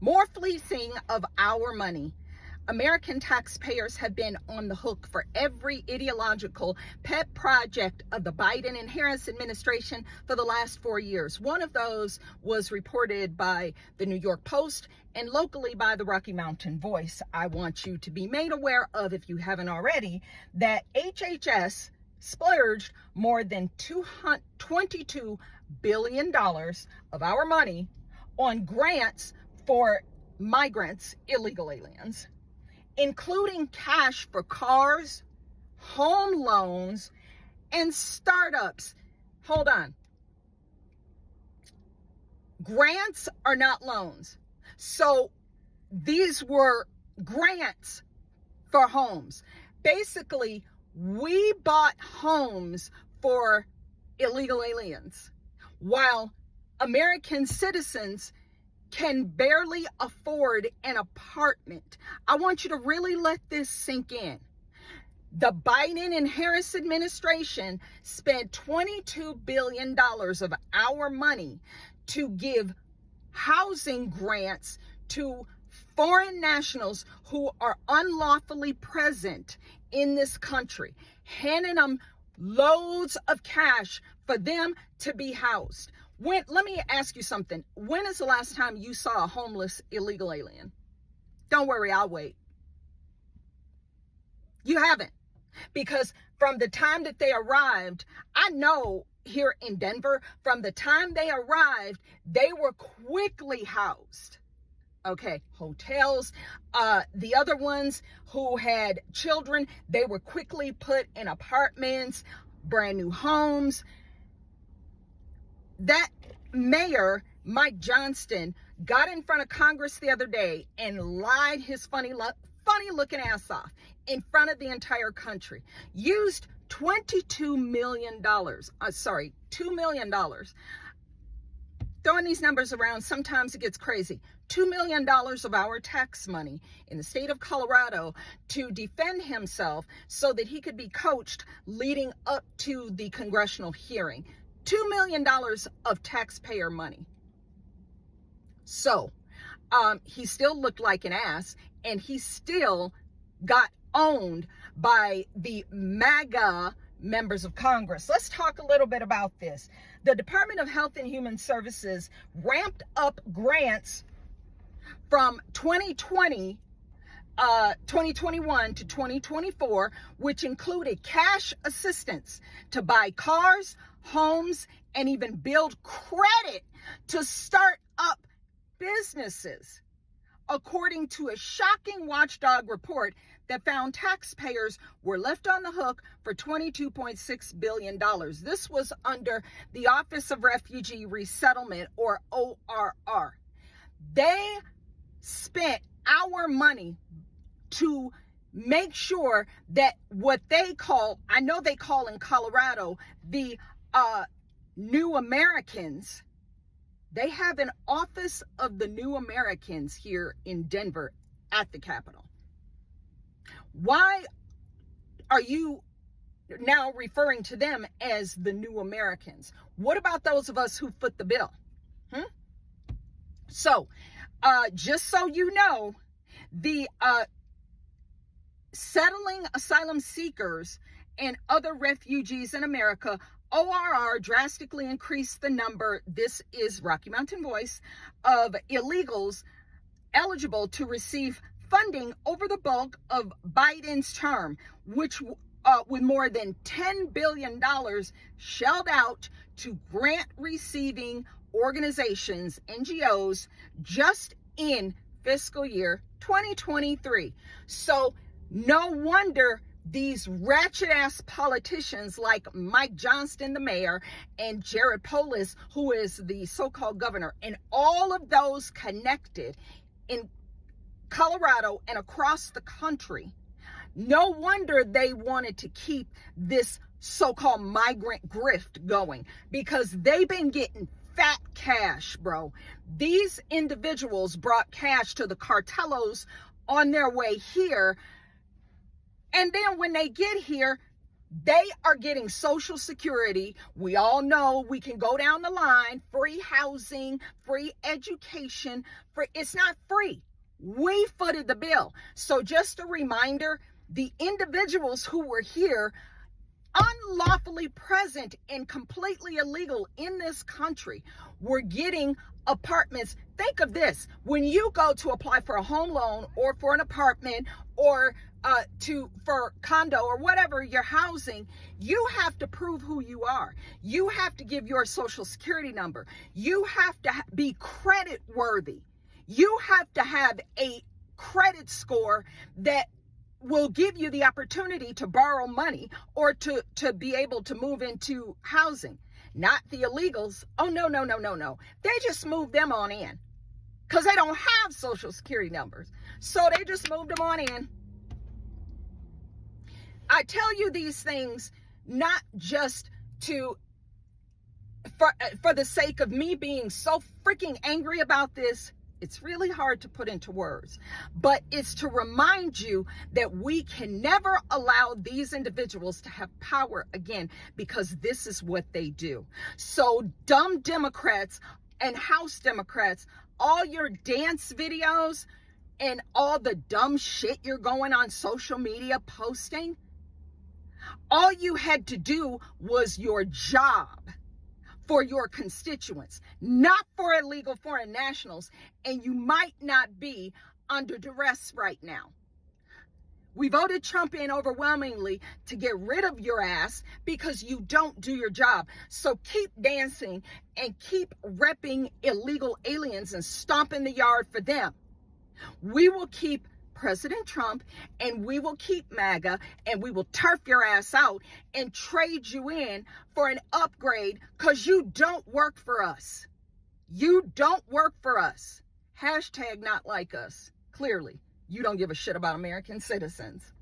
More fleecing of our money. American taxpayers have been on the hook for every ideological pet project of the Biden and Harris administration for the last 4 years. One of those was reported by the New York Post and locally by the Rocky Mountain Voice. I want you to be made aware of, if you haven't already, that HHS splurged more than $22 billion of our money on grants for migrants, illegal aliens, including cash for cars, home loans, and startups. Hold on. Grants are not loans. So these were grants for homes. Basically, we bought homes for illegal aliens, while American citizens can barely afford an apartment. I want you to really let this sink in. The Biden and Harris administration spent $22 billion of our money to give housing grants to foreign nationals who are unlawfully present in this country, handing them loads of cash for them to be housed. Let me ask you something. When is the last time you saw a homeless illegal alien? Don't worry, I'll wait. You haven't. Because from the time that they arrived, I know here in Denver, from the time they arrived, they were quickly housed. Okay, hotels. The other ones who had children, they were quickly put in apartments, brand new homes. That mayor, Mike Johnston, got in front of Congress the other day and lied his funny looking ass off in front of the entire country. Used $2 million. $2 million. Throwing these numbers around, sometimes it gets crazy. $2 million of our tax money in the state of Colorado to defend himself so that he could be coached leading up to the congressional hearing. $2 million of taxpayer money. So, he still looked like an ass, and he still got owned by the MAGA members of Congress. Let's talk a little bit about this. The Department of Health and Human Services ramped up grants from 2021 to 2024, which included cash assistance to buy cars, homes, and even build credit to start up businesses, according to a shocking watchdog report that found taxpayers were left on the hook for $22.6 billion. This was under the Office of Refugee Resettlement, or ORR. They spent our money to make sure that what they call, I know they call in Colorado, the New Americans, they have an Office of the New Americans here in Denver at the Capitol. Why are you now referring to them as the New Americans? What about those of us who foot the bill? So, just so you know, the settling asylum seekers and other refugees in America, ORR drastically increased the number, this is Rocky Mountain Voice, of illegals eligible to receive funding over the bulk of Biden's term, which with more than $10 billion shelled out to grant receiving organizations, NGOs, just in fiscal year 2023. So no wonder these ratchet ass politicians like Mike Johnston, the mayor, and Jared Polis, who is the so-called governor, and all of those connected in Colorado and across the country, no wonder they wanted to keep this so-called migrant grift going, because they've been getting fat cash, bro. These individuals brought cash to the cartelos on their way here. And then when they get here, They are getting Social Security. We all know we can go down the line, free housing, free education, it's not free. We footed the bill. So just a reminder, the individuals who were here unlawfully present and completely illegal in this country were getting apartments. Think of this: when you go to apply for a home loan or for an apartment or for condo or whatever you're housing, you have to prove who you are. You have to give your Social Security number. You have to be credit worthy. You have to have a credit score that will give you the opportunity to borrow money or to be able to move into housing. Not the illegals. Oh, no. They just moved them on in because they don't have Social Security numbers. So they just moved them on in. I tell you these things not just for the sake of me being so freaking angry about this. It's really hard to put into words, but it's to remind you that we can never allow these individuals to have power again, because this is what they do. So dumb Democrats and House Democrats, all your dance videos and all the dumb shit you're going on social media posting, all you had to do was your job for your constituents, not for illegal foreign nationals, and you might not be under duress right now. We voted Trump in overwhelmingly to get rid of your ass because you don't do your job. So keep dancing and keep repping illegal aliens and stomping the yard for them. We will keep President Trump, and we will keep MAGA, and we will turf your ass out and trade you in for an upgrade because you don't work for us. You don't work for us. Hashtag not like us. Clearly, you don't give a shit about American citizens.